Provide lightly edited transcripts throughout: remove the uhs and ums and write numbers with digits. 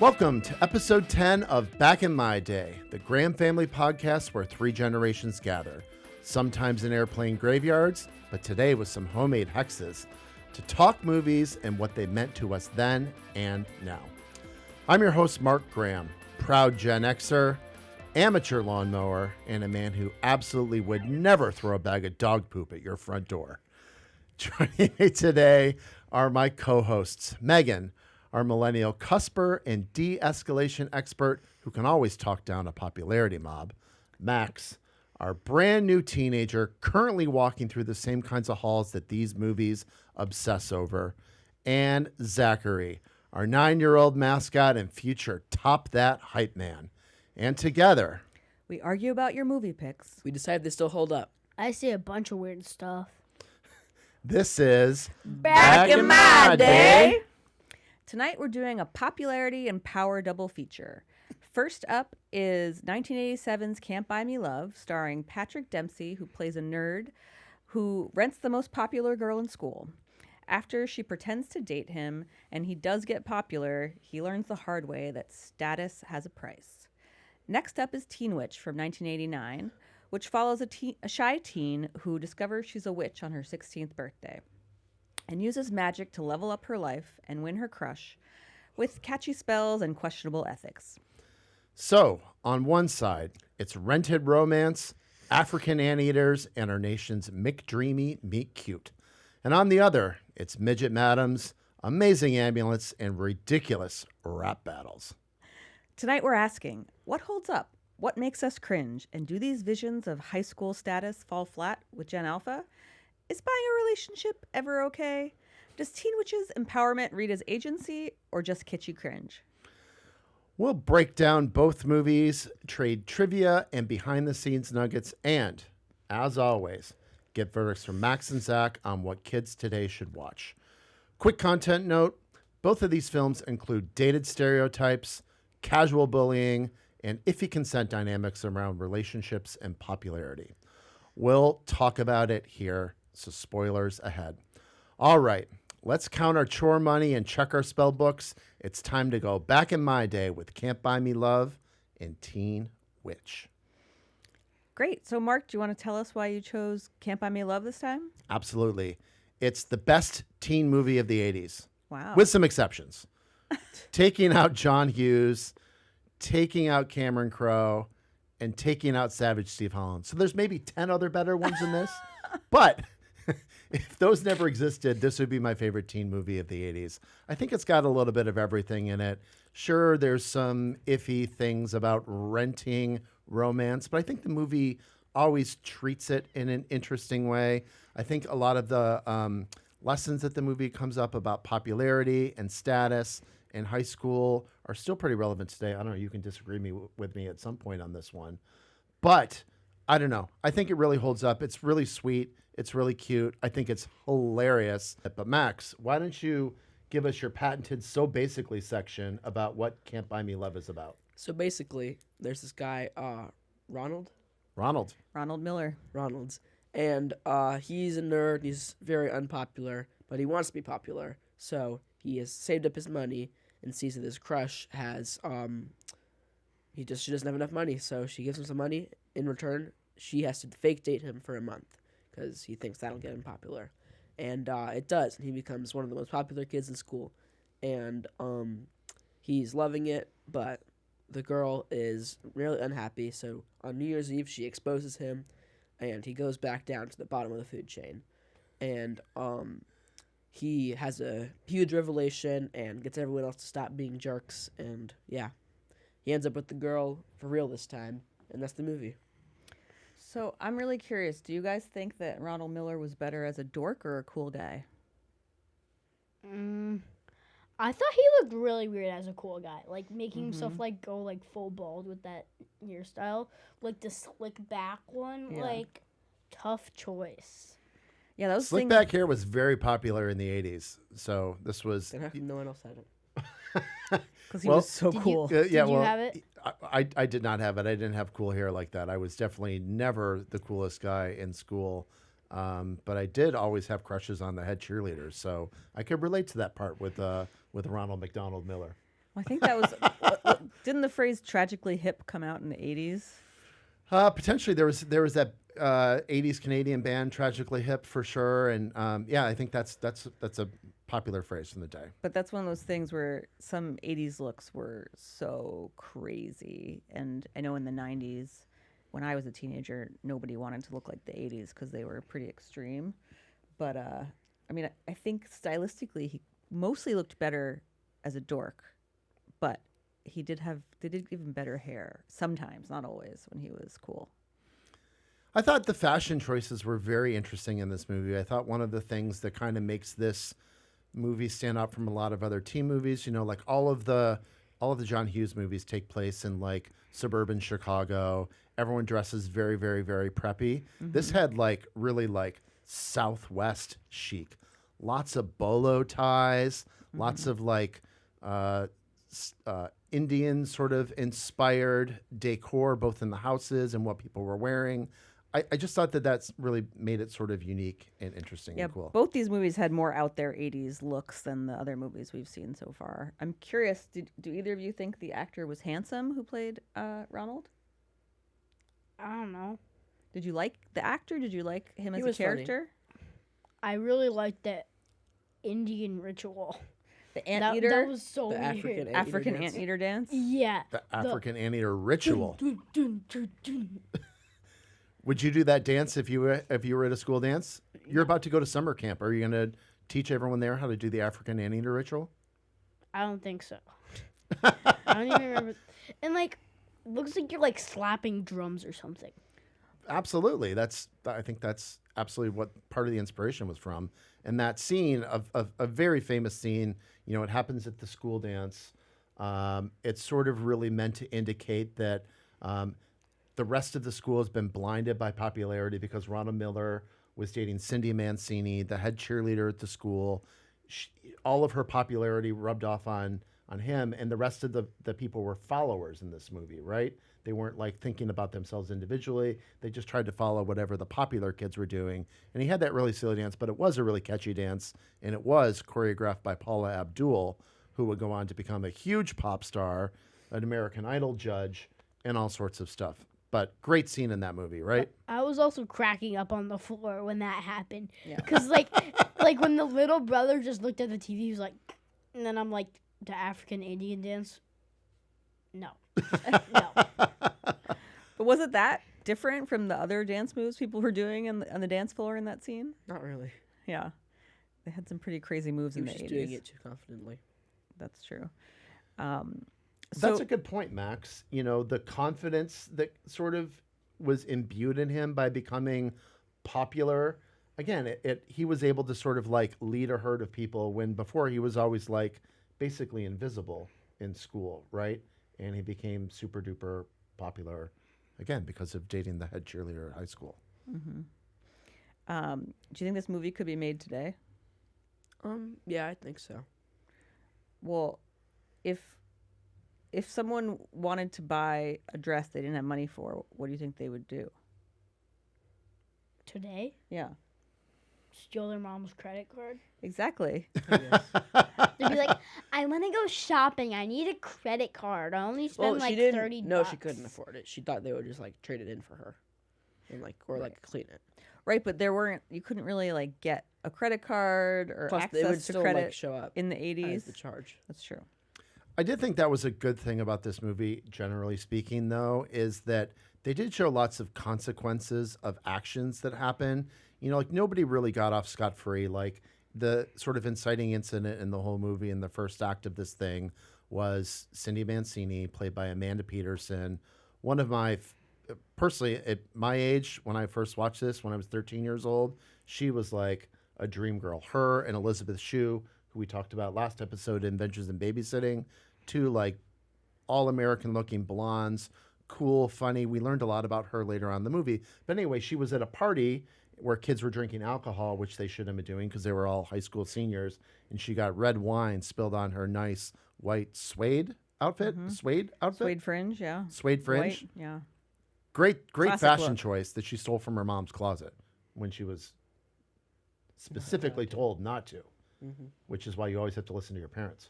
Welcome to episode 10 of Back in My Day, the Graham family podcast where three generations gather, sometimes in airplane graveyards, but today with some homemade hexes, to talk movies and what they meant to us then and now. I'm your host, Mark Graham, proud Gen Xer, amateur lawnmower, and a man who absolutely would never throw a bag of dog poop at your front door. Joining me today are my co-hosts, Meghan, our millennial cusper and de-escalation expert who can always talk down a popularity mob, Max, our brand new teenager currently walking through the same kinds of halls that these movies obsess over, and Zachary, our 9-year-old mascot and future Top That hype man. And together, we argue about your movie picks. We decide they still hold up. I see a bunch of weird stuff. This is Back in My Day. Tonight we're doing a popularity and power double feature. First up is 1987's Can't Buy Me Love, starring Patrick Dempsey, who plays a nerd who rents the most popular girl in school. After she pretends to date him and he does get popular, he learns the hard way that status has a price. Next up is Teen Witch from 1989, which follows a shy teen who discovers she's a witch on her 16th birthday and uses magic to level up her life and win her crush with catchy spells and questionable ethics. So, on one side, it's rented romance, African anteaters, and our nation's McDreamy meet cute. And on the other, it's midget madams, amazing ambulance, and ridiculous rap battles. Tonight we're asking, what holds up? What makes us cringe? And do these visions of high school status fall flat with Gen Alpha? Is buying a relationship ever okay? Does Teen Witch's empowerment read as agency or just kitschy cringe? We'll break down both movies, trade trivia and behind-the-scenes nuggets, and, as always, get verdicts from Max and Zach on what kids today should watch. Quick content note, both of these films include dated stereotypes, casual bullying, and iffy consent dynamics around relationships and popularity. We'll talk about it here, so spoilers ahead. All right, let's count our chore money and check our spell books. It's time to go back in my day with Can't Buy Me Love and Teen Witch. Great. So, Mark, do you want to tell us why you chose Can't Buy Me Love this time? Absolutely. It's the best teen movie of the 80s. Wow. With some exceptions. Taking out John Hughes, taking out Cameron Crowe, and taking out Savage Steve Holland. So there's maybe 10 other better ones in this. But if those never existed, this would be my favorite teen movie of the 80s. I think it's got a little bit of everything in it. Sure, there's some iffy things about renting romance, but I think the movie always treats it in an interesting way. I think a lot of the lessons that the movie comes up about popularity and status in high school are still pretty relevant today. I don't know, you can disagree with me at some point on this one. But I don't know. I think it really holds up. It's really sweet. It's really cute. I think it's hilarious. But Max, why don't you give us your patented So Basically section about what Can't Buy Me Love is about? So basically, there's this guy, Ronald, Miller. and he's a nerd. He's very unpopular, but he wants to be popular. So he has saved up his money and sees that his crush has, she doesn't have enough money. So she gives him some money. In return, she has to fake date him for a month because he thinks that'll get him popular. And it does. And he becomes one of the most popular kids in school. And he's loving it, but the girl is really unhappy. So on New Year's Eve, she exposes him, and he goes back down to the bottom of the food chain. And he has a huge revelation and gets everyone else to stop being jerks. And yeah, he ends up with the girl for real this time. And that's the movie. So I'm really curious. Do you guys think that Ronald Miller was better as a dork or a cool guy? I thought he looked really weird as a cool guy, like making himself like go like full bald with that hairstyle, like the slick back one. Yeah. Like, tough choice. Yeah, those Slick things. back hair was very popular in the 80s. So this was... And how come no one else had it? Because he Well, was so did cool. Did you have it? I did not have it. I didn't have cool hair like that. I was definitely never the coolest guy in school. But I did always have crushes on the head cheerleaders. So I could relate to that part with Ronald McDonald Miller. I think that was. Didn't the phrase "tragically hip" come out in the 80s? Potentially, there was that 80s Canadian band, Tragically Hip, for sure, and yeah, I think that's a popular phrase from the day. But that's one of those things where some 80s looks were so crazy. And I know in the 90s, when I was a teenager, nobody wanted to look like the 80s because they were pretty extreme. But I mean, I think stylistically, he mostly looked better as a dork. But they did give him better hair sometimes, not always, when he was cool. I thought the fashion choices were very interesting in this movie. I thought one of the things that kind of makes this movie stand out from a lot of other teen movies, like all of the John Hughes movies take place in like suburban Chicago. Everyone dresses very, very, very preppy. This had like really like Southwest chic, lots of bolo ties, lots of like Indian sort of inspired decor, both in the houses and what people were wearing. I just thought that that's really made it sort of unique and interesting and cool. Both these movies had more out there 80s looks than the other movies we've seen so far. I'm curious, do either of you think the actor was handsome who played Ronald? I don't know. Did you like the actor? Did you like him as a was funny. character? I really liked that Indian ritual. The anteater? That was so The weird. African dance. anteater dance? Yeah. The African anteater ritual. Dun, dun, dun, dun. Would you do that dance if you were at a school dance? You're about to go to summer camp. Are you going to teach everyone there how to do the African anteater ritual? I don't think so. I don't even remember. And like, looks like you're like slapping drums or something. Absolutely. I think that's absolutely what part of the inspiration was from. And that scene of a very famous scene, it happens at the school dance. It's sort of really meant to indicate that the rest of the school has been blinded by popularity because Ronald Miller was dating Cindy Mancini, the head cheerleader at the school. All of her popularity rubbed off on him, and the rest of the people were followers in this movie, right? They weren't like thinking about themselves individually. They just tried to follow whatever the popular kids were doing. And he had that really silly dance, but it was a really catchy dance, and it was choreographed by Paula Abdul, who would go on to become a huge pop star, an American Idol judge, and all sorts of stuff. But great scene in that movie, right? I was also cracking up on the floor when that happened. Yeah. Because like when the little brother just looked at the TV, he was like, and then I'm like, the African Indian dance? No. No. But was it that different from the other dance moves people were doing on the dance floor in that scene? Not really. Yeah. They had some pretty crazy moves He in was the just 80s. doing it too confidently. That's true. That's a good point, Max. The confidence that sort of was imbued in him by becoming popular. Again, he was able to sort of like lead a herd of people when before he was always like basically invisible in school, right? And he became super duper popular, again, because of dating the head cheerleader at high school. Mm-hmm. Do you think this movie could be made today? Yeah, I think so. Well, if someone wanted to buy a dress they didn't have money for, what do you think they would do? Today? Yeah, Steal their mom's credit card? exactly. Yes. They'd be like, I want to go shopping. I need a credit card. I only spend like she didn't. $30. No, she couldn't afford it. She thought they would just like trade it in for her, and like clean it. Right, but you couldn't really like get a credit card or Plus, they would access to still credit like show up in the as 80s. the charge. That's true. I did think that was a good thing about this movie, generally speaking, though, is that they did show lots of consequences of actions that happen. Like nobody really got off scot-free. Like the sort of inciting incident in the whole movie in the first act of this thing was Cindy Mancini, played by Amanda Peterson. One of my, personally, at my age, when I first watched this, when I was 13 years old, she was like a dream girl. Her and Elizabeth Shue, who we talked about last episode in Adventures in Babysitting, two like all-American looking blondes, cool, funny. We learned a lot about her later on in the movie. But anyway, she was at a party where kids were drinking alcohol, which they shouldn't have been doing because they were all high school seniors. And she got red wine spilled on her nice white suede outfit. Suede outfit? Suede fringe, yeah. Suede fringe. White, yeah. Great Classic fashion look. choice that she stole from her mom's closet when she was specifically told not to, which is why you always have to listen to your parents.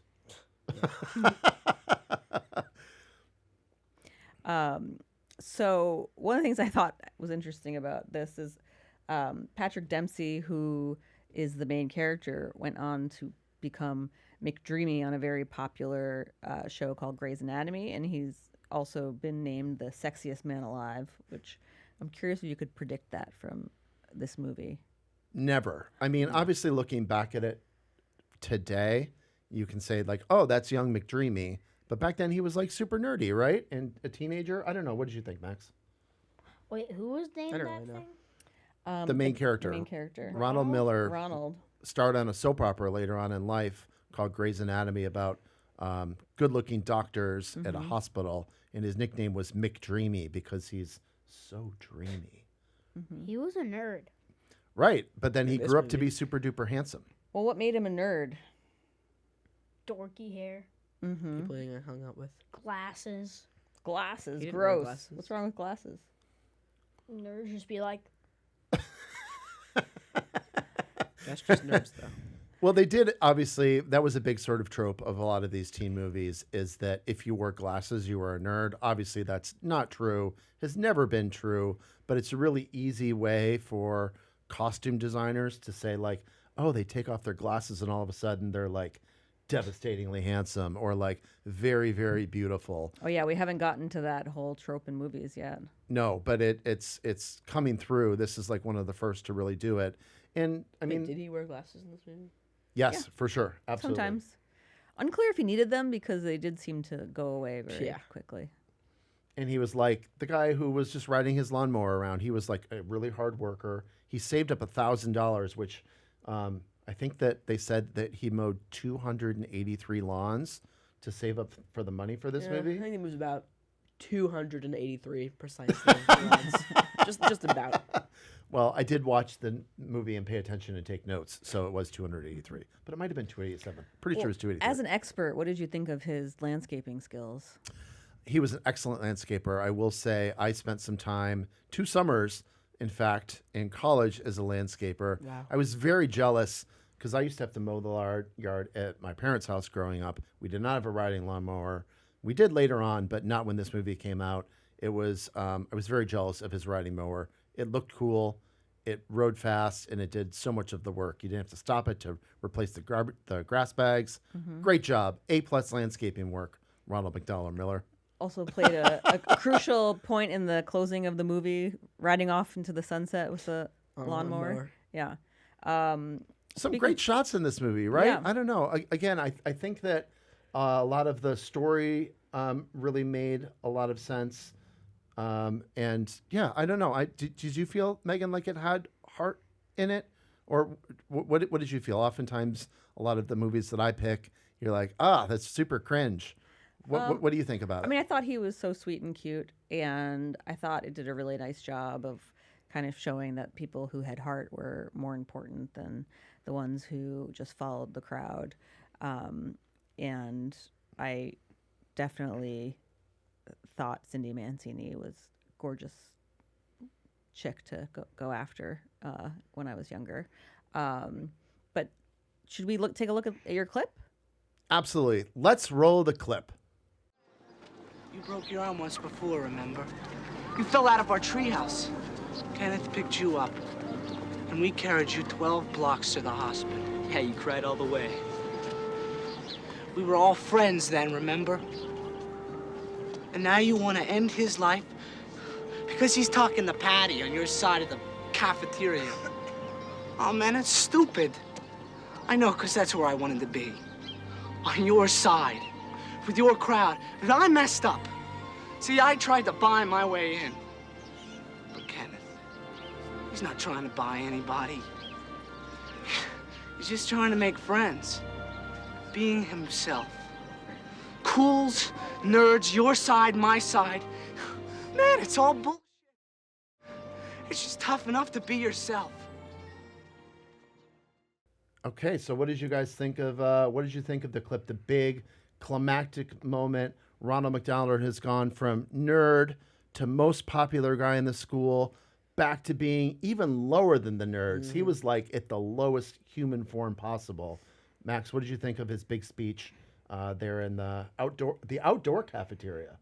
So one of the things I thought was interesting about this is Patrick Dempsey, who is the main character, went on to become McDreamy on a very popular show called Grey's Anatomy, and he's also been named the sexiest man alive, which I'm curious if you could predict that from this movie. Never. I mean, obviously, looking back at it today, you can say like, "Oh, that's young McDreamy," but back then he was like super nerdy, right? And a teenager. I don't know. What did you think, Max? Wait, who was named I don't that really know. thing? The main character. The main character. Ronald Miller Ronald. starred on a soap opera later on in life called Grey's Anatomy about good-looking doctors at a hospital, and his nickname was McDreamy because he's so dreamy. He was a nerd. Right, but then he In this grew up to movie. be super duper handsome. Well, what made him a nerd? Dorky hair, Mm-hmm. People I hung out with. glasses. Glasses. He didn't wear Gross. glasses. What's wrong with glasses? Nerds just be like, That's just nerds, though. Well, they did, obviously, that was a big sort of trope of a lot of these teen movies, is that if you wore glasses, you were a nerd. Obviously, that's not true, has never been true, but it's a really easy way for costume designers to say, like, oh, they take off their glasses and all of a sudden they're like devastatingly handsome or like very, very beautiful. Oh yeah, we haven't gotten to that whole trope in movies yet. No, but it's coming through. This is like one of the first to really do it. And I Wait, mean, did he wear glasses in this movie? yes, for sure. Absolutely. Sometimes. Unclear if he needed them because they did seem to go away very quickly. And he was like the guy who was just riding his lawnmower around. He was like a really hard worker. He saved up $1,000, which I think that they said that he mowed 283 lawns to save up for the money for this I movie. think it was about 283 precisely. Lines. just about. Well, I did watch the movie and pay attention and take notes, so it was 283, but it might have been 287. Pretty sure it was 283. As an expert, what did you think of his landscaping skills? He was an excellent landscaper. I will say I spent some time, 2 summers, in fact, in college as a landscaper. Wow. I was very jealous because I used to have to mow the yard at my parents' house growing up. We did not have a riding lawnmower. We did later on, but not when this movie came out. It was I was very jealous of his riding mower. It looked cool. It rode fast, and it did so much of the work. You didn't have to stop it to replace the grass bags. Great job. A+ landscaping work, Ronald McDonald Miller. Also played a crucial point in the closing of the movie, riding off into the sunset with the lawnmower. Yeah. Some great shots in this movie, right? Yeah. I don't know. Again, I think that a lot of the story really made a lot of sense. And yeah, I don't know. Did you feel, Megan, like it had heart in it? Or what did you feel? Oftentimes, a lot of the movies that I pick, you're like, that's super cringe. What do you think about it? I mean, I thought he was so sweet and cute, and I thought it did a really nice job of kind of showing that people who had heart were more important than the ones who just followed the crowd. And I definitely thought Cindy Mancini was a gorgeous chick to go after when I was younger. But should we take a look at your clip? Absolutely. Let's roll the clip. You broke your arm once before, remember? You fell out of our treehouse. Kenneth picked you up, and we carried you 12 blocks to the hospital. Yeah, you cried all the way. We were all friends then, remember? And now you want to end his life because he's talking to Patty on your side of the cafeteria. Oh, man, it's stupid. I know, because that's where I wanted to be. On your side, with your crowd. But I messed up. See, I tried to buy my way in. But Kenneth, he's not trying to buy anybody. He's just trying to make friends. Being himself. Cools, nerds, your side, my side. Man, it's all bullshit. It's just tough enough to be yourself. Okay, so what did you guys think of? What did you think of the clip? The big climactic moment. Ronald McDonald has gone from nerd to most popular guy in the school, back to being even lower than the nerds. He was like at the lowest human form possible. Max, what did you think of his big speech there in the outdoor cafeteria?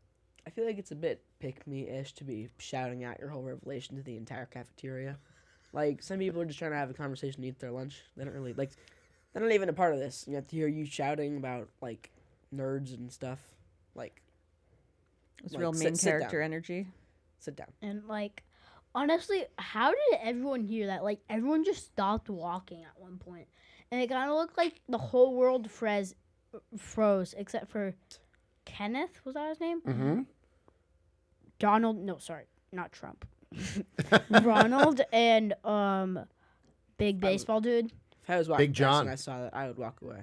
I feel like it's a bit pick-me-ish to be shouting out your whole revelation to the entire cafeteria. Like, some people are just trying to have a conversation and eat their lunch. They don't really, like, they're not even a part of this. You have to hear you shouting about, like, nerds and stuff. Like, It's like, real main sit character down. energy. Sit down. And like, honestly, how did everyone hear that? Like, everyone just stopped walking at one point, and it kind of looked like the whole world froze, except for Kenneth. Was that his name? Mm-hmm. Donald. No, sorry, not Trump. Ronald and big baseball dude, If I was walking Big past John. and I saw that, I would walk away.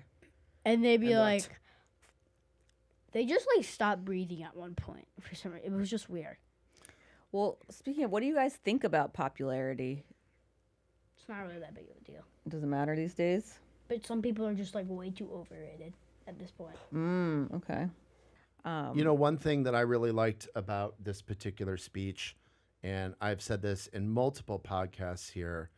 and they'd be And like, looked. they just like stopped breathing at one point for some reason. It was just weird. Well, speaking of, what do you guys think about popularity? It's not really that big of a deal, Does it matter these days? but some people are just like way too overrated at this point. Okay. You know, one thing that I really liked about this particular speech, and I've said this in multiple podcasts here,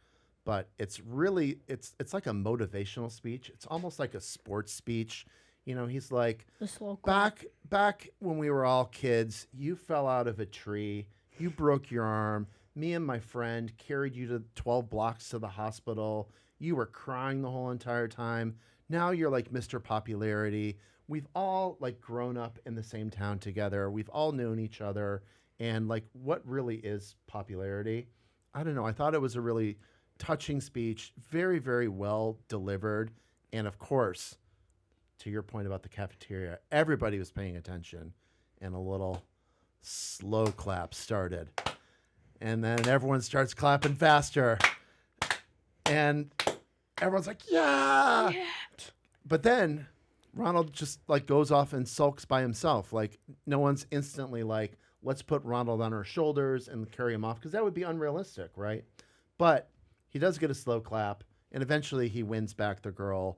but it's really it's like a motivational speech. It's almost like a sports speech. You know, he's like, The slow clap. back when we were all kids, you fell out of a tree, you broke your arm. Me and my friend carried you to 12 blocks to the hospital. You were crying the whole entire time. Now you're like Mr. Popularity. We've all like grown up in the same town together. We've all known each other. And like, what really is popularity? I don't know. I thought it was a really touching speech, very, very well delivered. And of course, to your point about the cafeteria, everybody was paying attention, and a little slow clap started. And then everyone starts clapping faster. And everyone's like, yeah. But then Ronald just like goes off and sulks by himself. Like, no one's instantly like, let's put Ronald on our shoulders and carry him off, because that would be unrealistic, right? But he does get a slow clap, and eventually he wins back the girl.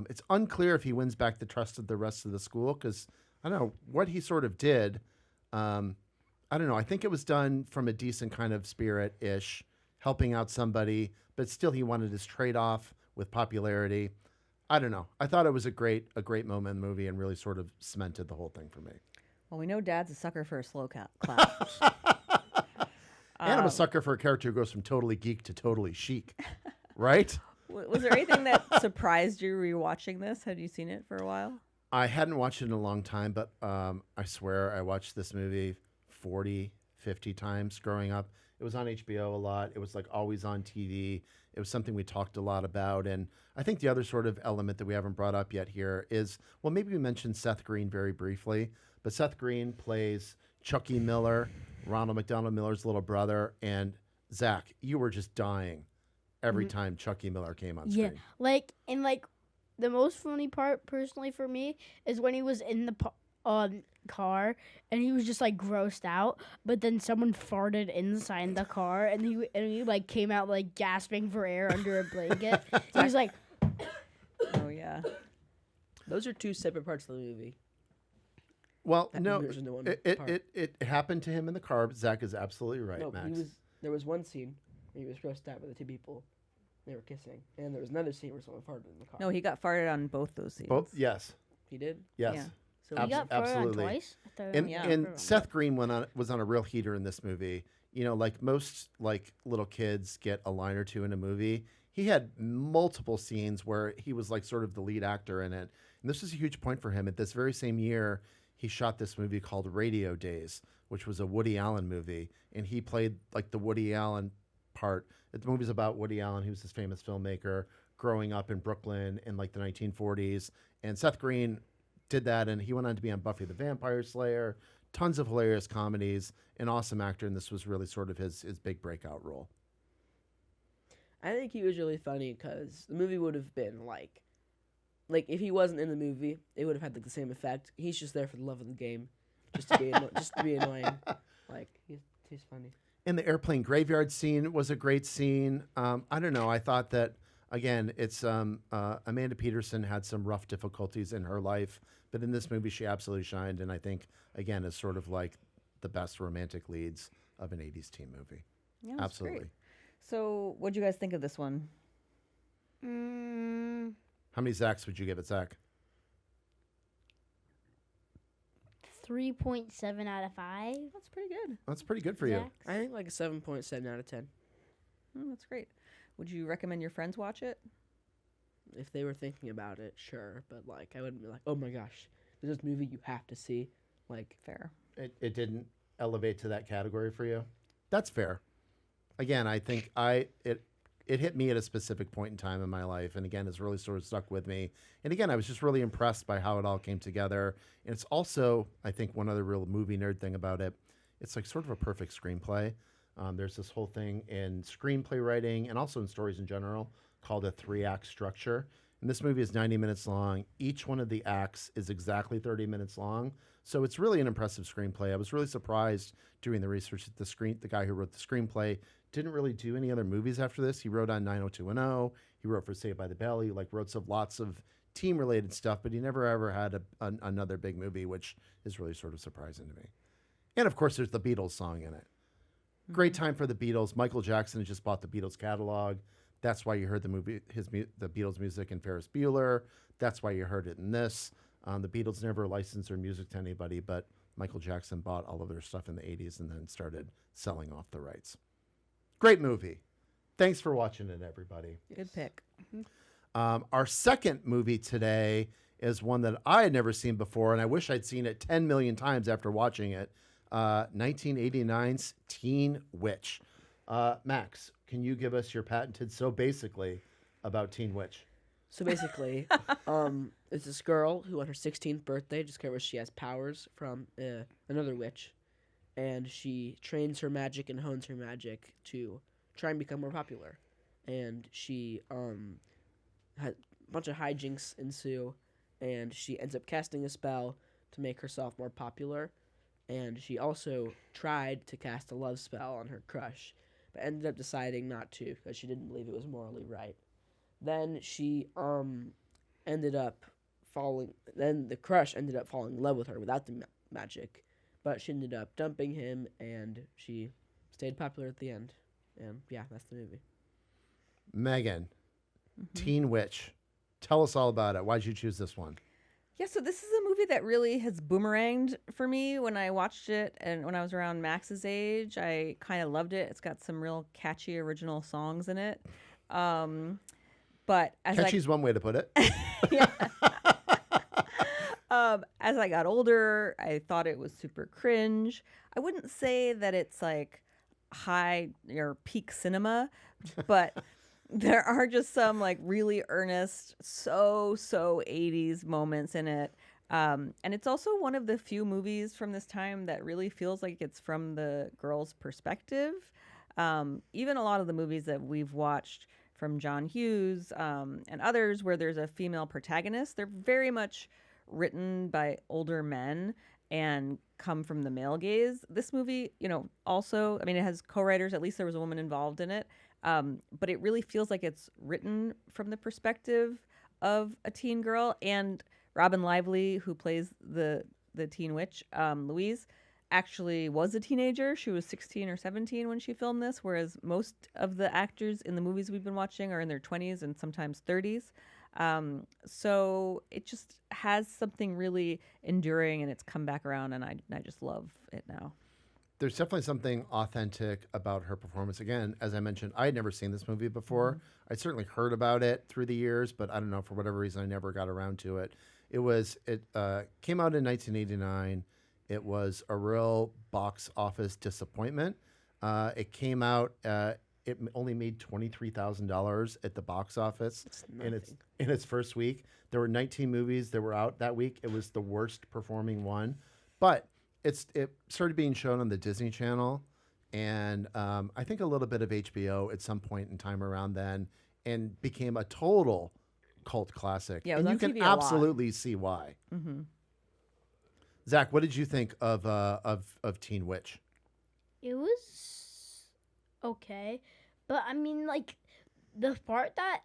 It's unclear if he wins back the trust of the rest of the school, because I don't know what he sort of did. I don't know. I think it was done from a decent kind of spirit-ish, helping out somebody, but still he wanted his trade-off with popularity. I don't know. I thought it was a great moment in the movie, and really sort of cemented the whole thing for me. Well, we know Dad's a sucker for a slow clap. And I'm a sucker for a character who goes from totally geek to totally chic, right? Was there anything that surprised you rewatching this? Had you seen it for a while? I hadn't watched it in a long time, but I swear I watched this movie 40, 50 times growing up. It was on HBO a lot. It was like always on TV. It was something we talked a lot about. And I think the other sort of element that we haven't brought up yet here is, well, maybe we mentioned Seth Green very briefly, but Seth Green plays Chucky Miller, Ronald McDonald Miller's little brother. And Zach, you were just dying every time Chucky Miller came on screen. Yeah, like, and like the most funny part personally for me is when he was in the car and he was just like grossed out, but then someone farted inside the car and he like came out like gasping for air under a blanket. He was like, Oh yeah. Those are two separate parts of the movie. Well, That no, merged into one it part. it happened to him in the car. But Zach is absolutely right, No, Max. there was one scene where he was grossed out by the two people. They were kissing. And there was another scene where someone farted in the car. No, he got farted on both those scenes. Both, yes, He did? yes. Yeah. So he got farted on absolutely. twice. I thought- And Yeah. and Seth Green was on a real heater in this movie. You know, like most like little kids get a line or two in a movie. He had multiple scenes where he was like sort of the lead actor in it. And this was a huge point for him. At this very same year, he shot this movie called Radio Days, which was a Woody Allen movie, and he played like the Woody Allen part. The movie's about Woody Allen, who's this famous filmmaker growing up in Brooklyn in like the 1940s. And Seth Green did that, and he went on to be on Buffy the Vampire Slayer, tons of hilarious comedies, an awesome actor, and this was really sort of his big breakout role. I think he was really funny because the movie would have been like if he wasn't in the movie, it would have had like the same effect. He's just there for the love of the game, just to be just to be annoying. Like he's funny. And the airplane graveyard scene was a great scene. I don't know. I thought that, again, it's Amanda Peterson had some rough difficulties in her life, but in this movie she absolutely shined, and I think, again, is sort of like the best romantic leads of an 80s teen movie. Yeah, that's Absolutely. great. So, what'd you guys think of this one? How many Zachs would you give it, Zach? 3.7 out of 5. That's pretty good. That's pretty good for you. Zach? I think like a 7.7 out of 10. That's great. Would you recommend your friends watch it? If they were thinking about it, sure. But like, I wouldn't be like, oh my gosh, this is a movie you have to see. Like, Fair. It didn't elevate to that category for you. That's fair. Again, I think it hit me at a specific point in time in my life, and again, it's really sort of stuck with me. And again, I was just really impressed by how it all came together. And it's also, I think, one other real movie nerd thing about it. It's like sort of a perfect screenplay. There's this whole thing in screenplay writing and also in stories in general called a 3-act structure. And this movie is 90 minutes long. Each one of the acts is exactly 30 minutes long. So it's really an impressive screenplay. I was really surprised doing the research that the guy who wrote the screenplay didn't really do any other movies after this. He wrote on 90210. He wrote for Saved by the Bell. He wrote lots of team-related stuff, but he never ever had another big movie, which is really sort of surprising to me. And of course, there's the Beatles song in it. Great time for the Beatles. Michael Jackson had just bought the Beatles catalog. That's why you heard the Beatles music in Ferris Bueller. That's why you heard it in this. The Beatles never licensed their music to anybody, but Michael Jackson bought all of their stuff in the 80s and then started selling off the rights. Great movie. Thanks for watching it, everybody. Good pick. Our second movie today is one that I had never seen before, and I wish I'd seen it 10 million times after watching it. 1989's Teen Witch. Max, can you give us your patented "so basically" about Teen Witch? so basically, it's this girl who on her 16th birthday discovers she has powers from another witch, and she trains her magic and hones her magic to try and become more popular. And she had a bunch of hijinks ensue, and she ends up casting a spell to make herself more popular. And she also tried to cast a love spell on her crush, but ended up deciding not to because she didn't believe it was morally right. Then she ended up falling. Then the crush ended up falling in love with her without the magic, but she ended up dumping him, and she stayed popular at the end. And yeah, that's the movie. Megan, Teen Witch. Tell us all about it. Why'd you choose this one? Yeah, so this is a movie that really has boomeranged for me when I watched it, and when I was around Max's age, I kind of loved it. It's got some real catchy original songs in it. But as Catchy's one way to put it. as I got older, I thought it was super cringe. I wouldn't say that it's like high or peak cinema, but there are just some like really earnest, so 80s moments in it. And it's also one of the few movies from this time that really feels like it's from the girl's perspective. Even a lot of the movies that we've watched from John Hughes and others where there's a female protagonist, they're very much written by older men and come from the male gaze. This movie, also, I mean, it has co-writers. At least there was a woman involved in it. But it really feels like it's written from the perspective of a teen girl. And Robin Lively, who plays the teen witch, Louise, actually was a teenager. She was 16 or 17 when she filmed this, whereas most of the actors in the movies we've been watching are in their 20s and sometimes 30s. So it just has something really enduring, and it's come back around, and I just love it now. There's definitely something authentic about her performance. Again, as I mentioned, I had never seen this movie before. I'd certainly heard about it through the years, but I don't know, for whatever reason, I never got around to it. It came out in 1989. It was a real box office disappointment. It came out, it only made $23,000 at the box office in its first week. There were 19 movies that were out that week. It was the worst performing one, but it started being shown on the Disney Channel, and I think a little bit of HBO at some point in time around then, and became a total cult classic. Yeah, and you on can TV a lot. absolutely see why. Zach, what did you think of Teen Witch? It was okay, but I mean, like, the part that,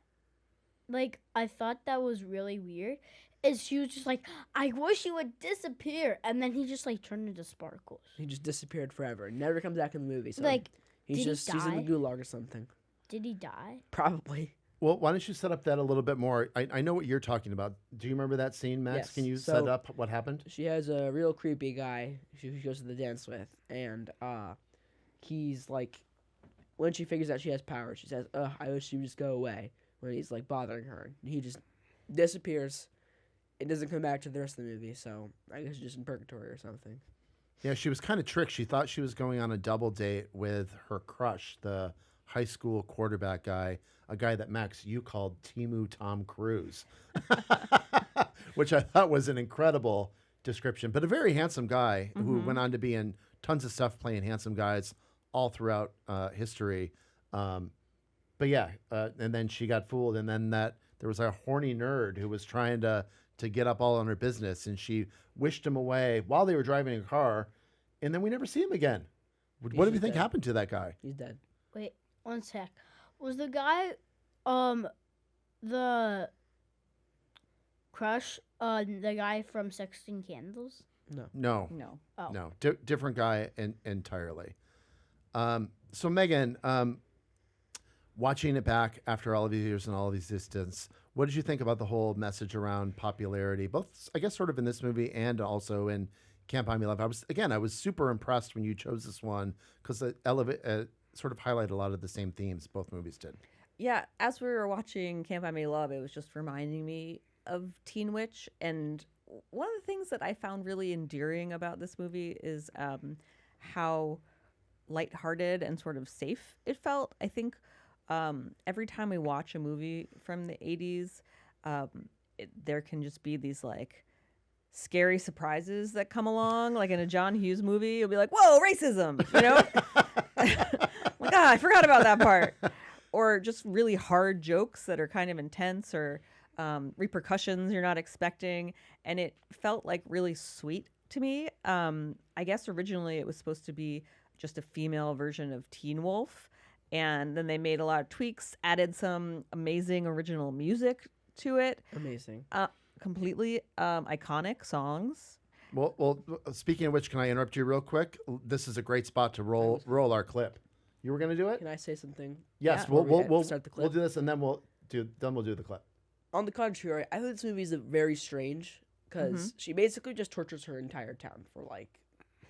like, I thought that was really weird is she was just like, I wish you would disappear, and then he just, like, turned into sparkles. He just disappeared forever. Never comes back in the movie. So Like, he's did he in the die? gulag or something. Did he die? Probably. Well, why don't you set up that a little bit more? I know what you're talking about. Do you remember that scene, Max? Yes. Can you So- set up what happened? She has a real creepy guy she goes to the dance with, and he's like, when she figures out she has power, she says, "Ugh, I wish she would just go away." When he's like bothering her, he just disappears. It doesn't come back to the rest of the movie, so I guess she's just in purgatory or something. Yeah, she was kind of tricked. She thought she was going on a double date with her crush, the high school quarterback guy, a guy that, Max, you called Timu Tom Cruise, which I thought was an incredible description, but a very handsome guy who went on to be in tons of stuff playing handsome guys all throughout history. But yeah, and then she got fooled, and then there was a horny nerd who was trying to get up all on her business, and she wished him away while they were driving a car, and then we never see him again. What do you think dead. happened to that guy? He's dead. Wait, one sec. Was the guy, the crush, the guy from 16 Candles? No, No. Oh. no, different guy entirely. So Megan, watching it back after all of these years and all of these distance, what did you think about the whole message around popularity, both, I guess, sort of in this movie and also in Can't Buy Me Love? I was super impressed when you chose this one because it sort of highlighted a lot of the same themes both movies did. Yeah, as we were watching Can't Buy Me Love, it was just reminding me of Teen Witch. And one of the things that I found really endearing about this movie is how lighthearted and sort of safe it felt. I think every time we watch a movie from the 80s, there can just be these like scary surprises that come along. Like in a John Hughes movie, you'll be like, whoa, racism, you know? Like, I forgot about that part. Or just really hard jokes that are kind of intense, or repercussions you're not expecting. And it felt like really sweet to me. I guess originally it was supposed to be just a female version of Teen Wolf. And then they made a lot of tweaks, added some amazing original music to it. Amazing. Completely iconic songs. Well, speaking of which, can I interrupt you real quick? This is a great spot to roll our clip. You were going to do it? Can I say something? Yes, Yeah. we'll Start the clip? We'll do this, and then we'll do the clip. On the contrary, I think this movie is very strange because she basically just tortures her entire town for like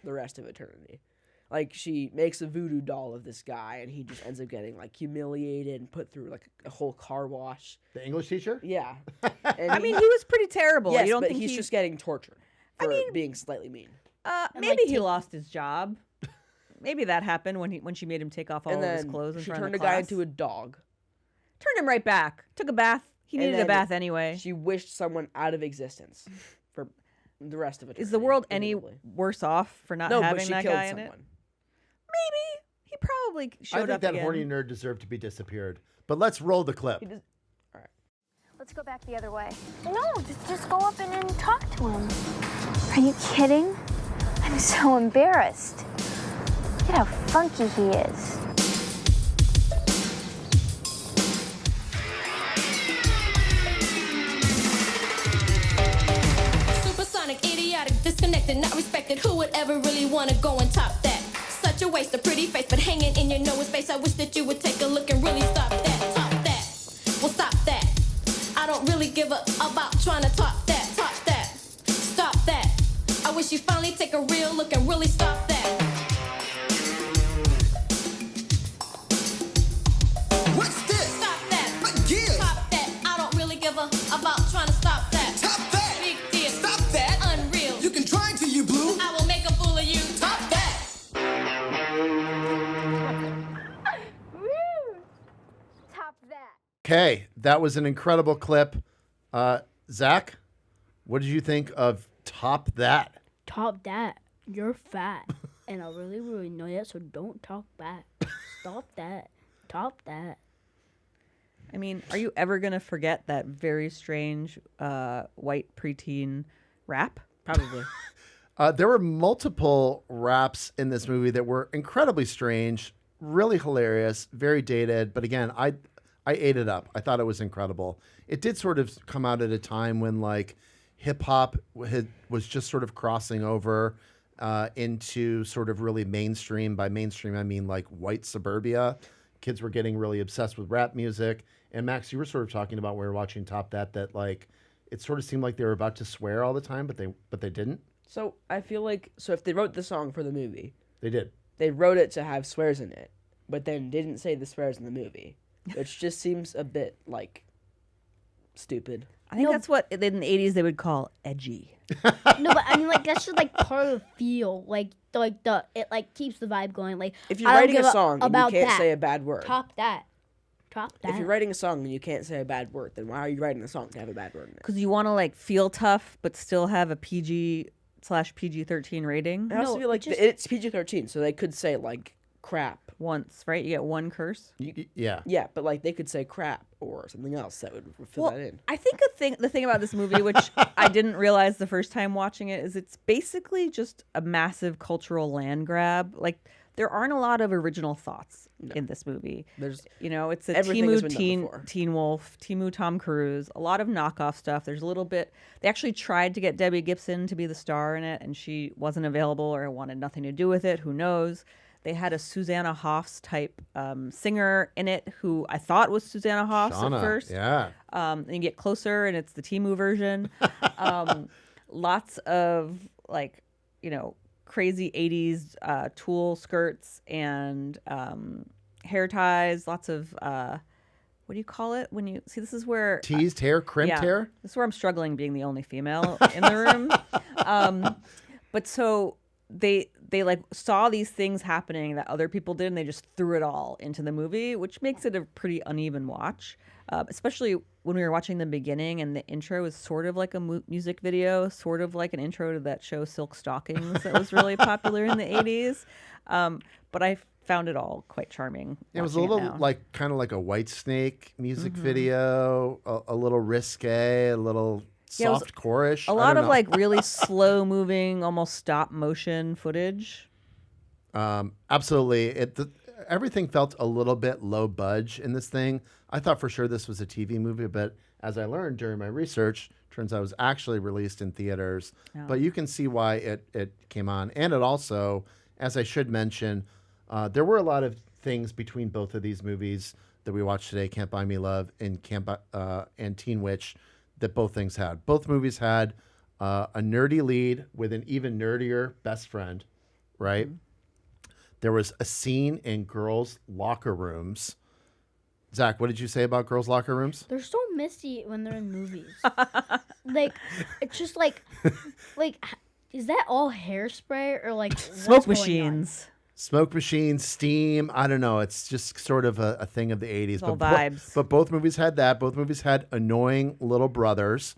the rest of eternity. Like, she makes a voodoo doll of this guy, and he just ends up getting like humiliated and put through like a whole car wash. The English teacher? Yeah. And I mean, he was pretty terrible. yes, you don't but think he's just getting tortured for being slightly mean. maybe like, he lost his job. Maybe that happened when she made him take off all And of his then clothes in she front turned of the the guy class. into a dog. Turned him right back. Took a bath. He And needed a then bath anyway. She wished someone out of existence for the rest of eternity. Is the world any presumably. worse off for not No, but having she that killed guy in someone. it? Maybe. He probably I showed think up that again. horny nerd deserved to be disappeared. But let's roll the clip. Let's go back the other way. No, just go up and talk to him. Are you kidding? I'm so embarrassed. Look at how funky he is. Supersonic, idiotic, disconnected, not respected. Who would ever really want to go and top that? Such a waste, a pretty face, but hanging in your nose space. I wish that you would take a look and really stop that. Top that. Well, stop that. I don't really give a about trying to top that. Top that. Stop that. I wish you finally take a real look and really stop that. What's this? Stop that. What gives? Top that. I don't really give a about trying to stop that. Top that. Big deal. Stop that. Unreal. You can try until you blue. I will make a fool of you. Top that. Top that. Okay, that was an incredible clip. Zach, what did you think of Top That? Top that. You're fat. And I really, really know that, so don't talk back. Stop that. Top that. I mean, are you ever going to forget that very strange white preteen rap? Probably. There were multiple raps in this movie that were incredibly strange, really hilarious, very dated. But again, I ate it up. I thought it was incredible. It did sort of come out at a time when like hip hop was just sort of crossing over into sort of really mainstream. By mainstream, I mean like white suburbia kids were getting really obsessed with rap music. And Max, you were sort of talking about when we were watching Top that like it sort of seemed like they were about to swear all the time, but they didn't. So I feel like if they wrote the song for the movie, They did. they wrote it to have swears in it, but then didn't say the swears in the movie, which just seems a bit like stupid. I think that's what in the 80s they would call edgy. No, but I mean, like that's just like part of the feel. Like it like keeps the vibe going. Like If you're I don't writing a give song and you about can't that. say a bad word, Top that. if you're writing a song and you can't say a bad word, then why are you writing a song to have a bad word in it? Because you want to like feel tough, but still have a PG/PG-13 rating. I also No, feel like just- it's PG-13, so they could say like crap. Once, right? You get one curse. Yeah. Yeah, but like they could say crap or something else that would fill Well, that in. I think the thing about this movie, which I didn't realize the first time watching it, is it's basically just a massive cultural land grab. Like there aren't a lot of original thoughts in this movie. There's It's a everything has been done Teen before. Teen Wolf, Timu Tom Cruise, a lot of knockoff stuff. There's a little bit. They actually tried to get Debbie Gibson to be the star in it, and she wasn't available or wanted nothing to do with it. Who knows? They had a Susanna Hoffs type singer in it who I thought was Susanna Hoffs Shauna, at first. Yeah. And you get closer, and it's the Timu version. Lots of like, crazy 80s tulle skirts and hair ties. Lots of what do you call it when you see? This is where Teased hair, crimped hair. This is where I'm struggling being the only female in the room. But so they like saw these things happening that other people did, and they just threw it all into the movie, which makes it a pretty uneven watch. Especially when we were watching the beginning, and the intro is sort of like a music video, sort of like an intro to that show Silk Stockings that was really popular in the 80s. But I found it all quite charming. It was a watching little now. like kind of like a White Snake music video, a little risque, a little Yeah, it was soft chorish. a lot of like really slow moving, almost stop motion footage. Absolutely. Everything felt a little bit low budge in this thing. I thought for sure this was a TV movie, but as I learned during my research, turns out it was actually released in theaters. But you can see why it came on. And it also, as I should mention, there were a lot of things between both of these movies that we watched today, Can't Buy Me Love and Teen Witch, that both things had. Both movies had a nerdy lead with an even nerdier best friend, right? There was a scene in girls' locker rooms. Zach, what did you say about girls' locker rooms? They're so misty when they're in movies. Like it's just like is that all hairspray or like Smoke what's going on? machines. Smoke machines, steam. I don't know. It's just sort of a thing of the 80s. all vibes. But both movies had that. Both movies had annoying little brothers.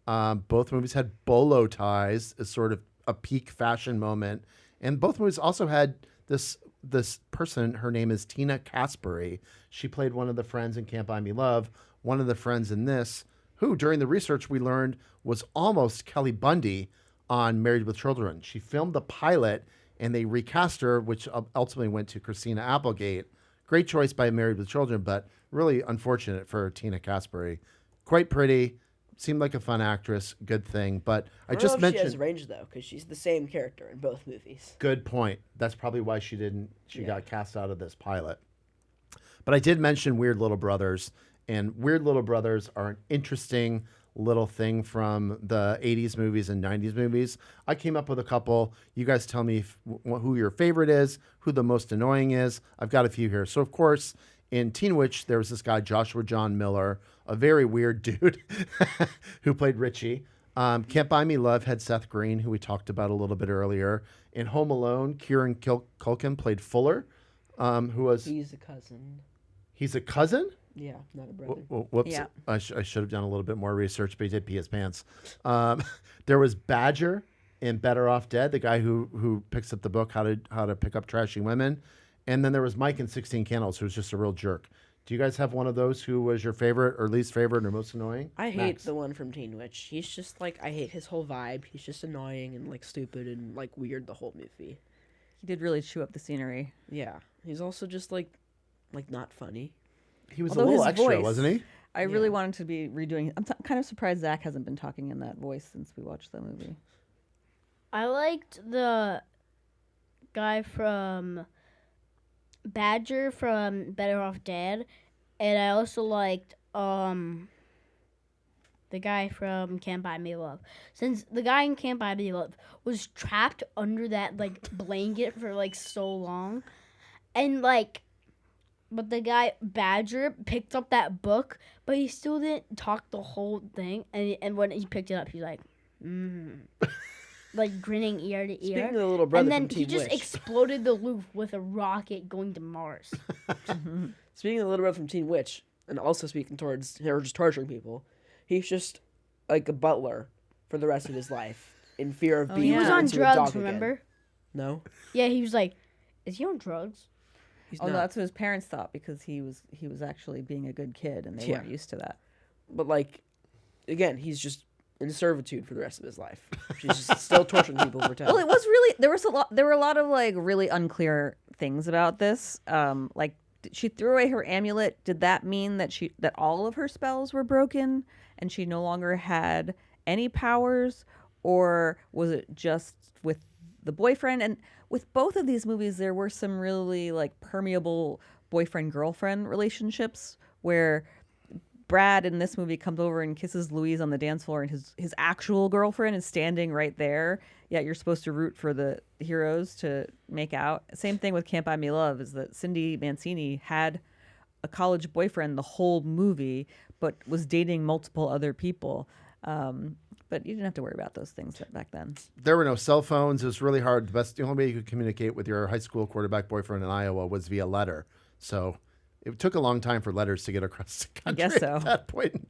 Both movies had bolo ties as sort of a peak fashion moment. And both movies also had this person. Her name is Tina Caspary. She played one of the friends in Can't Buy Me Love. One of the friends in this, who during the research we learned was almost Kelly Bundy on Married with Children. She filmed the pilot and they recast her, which ultimately went to Christina Applegate. Great choice by Married with Children, but really unfortunate for Tina Caspary. Quite pretty, seemed like a fun actress, good thing. But I don't just know if she has mentioned, range though, because she's the same character in both movies. good point. That's probably why she got cast out of this pilot. But I did mention Weird Little Brothers, and Weird Little Brothers are an interesting little thing from the 80s movies and 90s movies. I came up with a couple. You guys tell me who your favorite is, who the most annoying is. I've got a few here. So, of course, in Teen Witch, there was this guy, Joshua John Miller, a very weird dude who played Richie. Can't Buy Me Love had Seth Green, who we talked about a little bit earlier. In Home Alone, Kieran Culkin played Fuller, who was... He's a cousin. He's a cousin? Yeah, not a brother. Whoops. Yeah. I should have done a little bit more research, but he did pee his pants. There was Badger in Better Off Dead, the guy who picks up the book, How to Pick Up Trashy Women. And then there was Mike in 16 Candles, who was just a real jerk. Do you guys have one of those who was your favorite or least favorite or most annoying? I hate Max? the one from Teen Witch. He's just like, I hate his whole vibe. He's just annoying and like stupid and like weird the whole movie. He did really chew up the scenery. Yeah. He's also just like not funny. He was Although a little his extra, voice- wasn't he? I really wanted to be redoing. I'm kind of surprised Zach hasn't been talking in that voice since we watched the movie. I liked the guy from Badger from Better Off Dead, and I also liked the guy from Can't Buy Me Love. Since the guy in Can't Buy Me Love was trapped under that like blanket for like so long, and like, but the guy Badger picked up that book, but he still didn't talk the whole thing. And when he picked it up, he's like, like grinning ear to ear. Speaking of the little brother and then from Teen he just Witch. exploded the loop with a rocket going to Mars. Speaking of the little brother from Teen Witch, and also speaking towards her just torturing people, he's just like a butler for the rest of his life in fear of being. He was Yeah. on turned into a dog drugs, again. remember? No, Yeah, he was like, is he on drugs? he's Oh, not. no, that's what his parents thought because he was actually being a good kid, and they Yeah. weren't used to that. But like, again, he's just in servitude for the rest of his life. She's just still torturing people for time. Well, it was really there were a lot of like really unclear things about this. Like she threw away her amulet. Did that mean that that all of her spells were broken and she no longer had any powers, or was it just with the boyfriend? And with both of these movies, there were some really like permeable boyfriend-girlfriend relationships where Brad in this movie comes over and kisses Louise on the dance floor, and his actual girlfriend is standing right there. Yet you're supposed to root for the heroes to make out. Same thing with Can't Buy Me Love, is that Cindy Mancini had a college boyfriend the whole movie, but was dating multiple other people. But you didn't have to worry about those things back then. There were no cell phones. It was really hard. The only way you could communicate with your high school quarterback boyfriend in Iowa was via letter. So it took a long time for letters to get across the country guess so. at that point in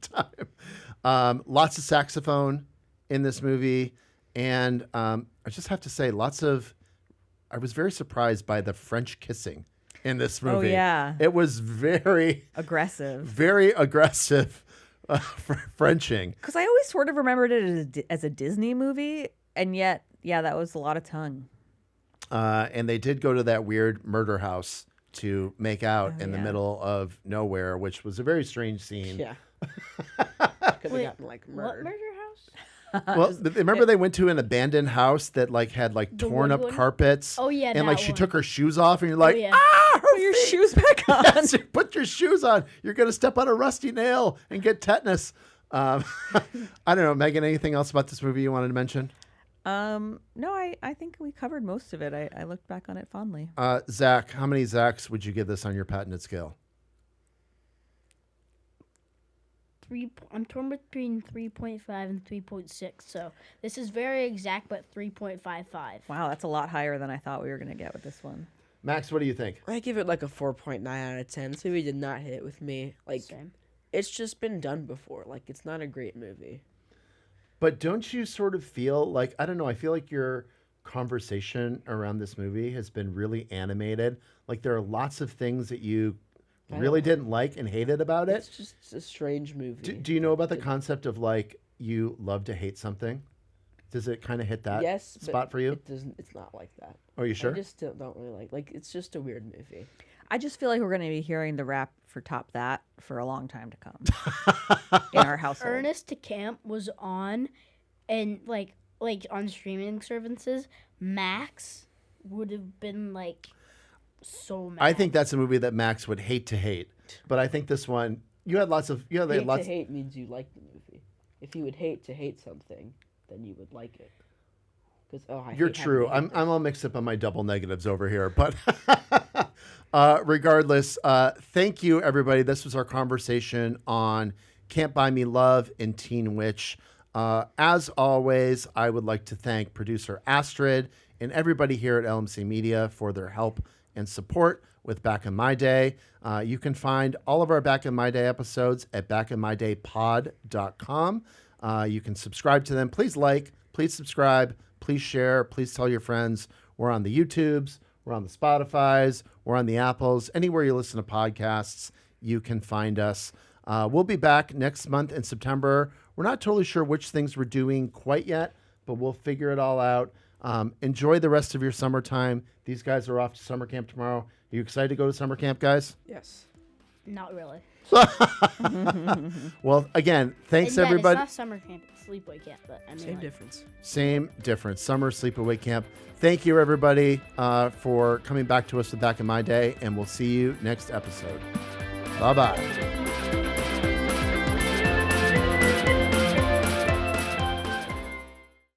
time. Lots of saxophone in this movie. And I just have to say, I was very surprised by the French kissing in this movie. Oh, yeah. It was very Aggressive. Frenching. Because I always sort of remembered it as a Disney movie, and yet, yeah, that was a lot of tongue. And they did go to that weird murder house to make out in the yeah. middle of nowhere, which was a very strange scene. Yeah. Could have Wait, gotten like What murdered. murder house? Well, remember they went to an abandoned house that like had like The torn up wood one? carpets. Oh, yeah, and like that she one. took her shoes off, and you're like, yeah. ah, Put your shoes back on. Yes, put your shoes on. You're gonna step on a rusty nail and get tetanus. I don't know, Megan. Anything else about this movie you wanted to mention? No, I think we covered most of it. I looked back on it fondly. Zach, how many Zachs would you give this on your patented scale? I'm torn between 3.5 and 3.6. So this is very exact, but 3.55. Wow, that's a lot higher than I thought we were going to get with this one. Max, what do you think? I give it like a 4.9 out of 10. This movie did not hit with me. Like, Same. it's just been done before. Like, it's not a great movie. But don't you sort of feel like, I don't know, I feel like your conversation around this movie has been really animated. Like there are lots of things that you really didn't like and hated about it. It's just a strange movie. Do you know about the concept of like you love to hate something? Does it kind of hit that yes, spot but for you? It doesn't. It's not like that. Are you sure? I just don't really like. It's just a weird movie. I just feel like we're going to be hearing the rap for Top That for a long time to come in our household. Ernest to Camp was on, and like on streaming services, Max would have been like so mad. I think that's a movie that Max would hate to hate. But I think this one, you had lots of, Hate lots. to hate means you like the movie. If you would hate to hate something, then you would like it. Because You're hate having true. to hate I'm all mixed up on my double negatives over here. But regardless, thank you, everybody. This was our conversation on Can't Buy Me Love and Teen Witch. As always, I would like to thank producer Astrid and everybody here at LMC Media for their help and support with Back in My Day. You can find all of our Back in My Day episodes at backinmydaypod.com. You can subscribe to them. Please like, please subscribe, please share, please tell your friends. We're on the YouTubes, we're on the Spotifys, we're on the Apples. Anywhere you listen to podcasts, you can find us. We'll be back next month in September. We're not totally sure which things we're doing quite yet, but we'll figure it all out. Enjoy the rest of your summertime. Ththese guys are off to summer camp tomorrow. Are you excited to go to summer camp, guys? Yes. Not really. Well, again, thanks And yet, everybody. It's not summer camp, it's sleepaway camp. But I mean, Same like, difference. Same difference. Summer sleepaway camp. Thank you, everybody, for coming back to us with Back in My Day, and we'll see you next episode. Bye-bye.